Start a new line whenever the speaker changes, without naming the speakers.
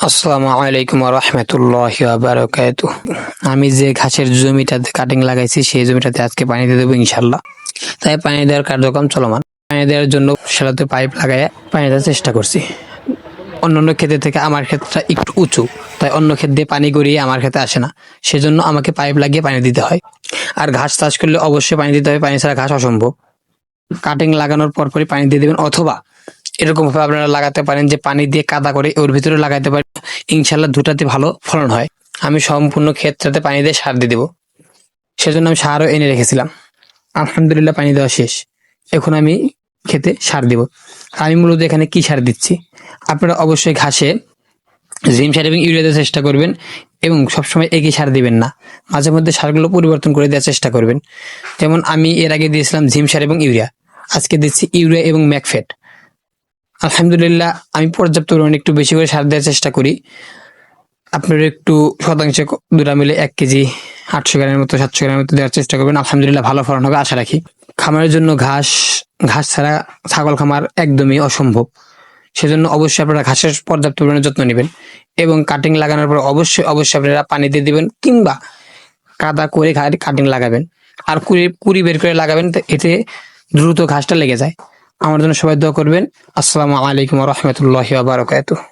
আসসালামু আলাইকুম ওয়া রাহমাতুল্লাহি ওয়া বারাকাতুহু। আমি যে ঘাসের জমিটাতে কাটিং লাগাইছি সেই জমিটাতে আজকে পানি দিয়ে দেবো ইনশাল্লাহ। তাই পানি দেওয়ার কার্যক্রম চলমান। পানি দেওয়ার জন্য সেটাতে পাইপ লাগায় পানি দেওয়ার চেষ্টা করছি। অন্যান্য ক্ষেতের থেকে আমার ক্ষেতটা একটু উঁচু, তাই অন্য ক্ষেত দিয়ে পানি গড়িয়ে আমার ক্ষেতে আসে না, সেজন্য আমাকে পাইপ লাগিয়ে পানি দিতে হয়। আর ঘাস চাষ করলে অবশ্যই পানি দিতে হবে, পানি ছাড়া ঘাস অসম্ভব। কাটিং লাগানোর পরপরই পানি দিয়ে দেবেন, অথবা এরকম ভাবে আপনারা লাগাতে পারেন যে পানি দিয়ে কাদা করে ওর ভিতরে লাগাতে পারেন, ইনশাল্লাহ দুটাতে ভালো ফলন হয়। আমি সম্পূর্ণ ক্ষেতটাতে পানি দিয়ে সার দিয়ে দেবো, সেজন্য আমি সারও এনে রেখেছিলাম। আলহামদুলিল্লাহ পানি দেওয়া শেষ, এখন আমি খেতে সার দিব। আমি মূলত এখানে কি সার দিচ্ছি, আপনারা অবশ্যই ঘাসে জিম সার এবং ইউরিয়া দেওয়ার চেষ্টা করবেন, এবং সবসময় একই সার দিবেন না, মাঝে মধ্যে সারগুলো পরিবর্তন করে দেওয়ার চেষ্টা করবেন। যেমন আমি এর আগে দিয়েছিলাম জিম সার এবং ইউরিয়া, আজকে দিচ্ছি ইউরিয়া এবং ম্যাকফেট। আলহামদুলিল্লাহ আমি পর্যাপ্ত পরিমাণে একটু বেশি করে সার দেওয়ার চেষ্টা করি। আপনারা একটু শতাংশে দুটা মিলে 1 কেজি 800 গ্রামের মতো 700 গ্রামের মতো দেওয়ার চেষ্টা করবেন, আলহামদুলিল্লাহ ভালো ফলন হবে আশা রাখি। খামারের জন্য ঘাস ছাড়া ছাগল খামার একদমই অসম্ভব, সেজন্য অবশ্যই আপনারা ঘাসের পর্যাপ্ত পরিমাণে যত্ন নেবেন, এবং কাটিং লাগানোর পর অবশ্যই আপনারা পানি দিয়ে দিবেন, কিংবা কাদা করে কাটিং লাগাবেন। আর কুড়ি বের করে লাগাবেন, এতে দ্রুত ঘাসটা লেগে যায়। আমার জন্য সবাই দোয়া করবেন। আসসালামু আলাইকুম ওয়া রাহমাতুল্লাহি ওয়া বারাকাতুহু।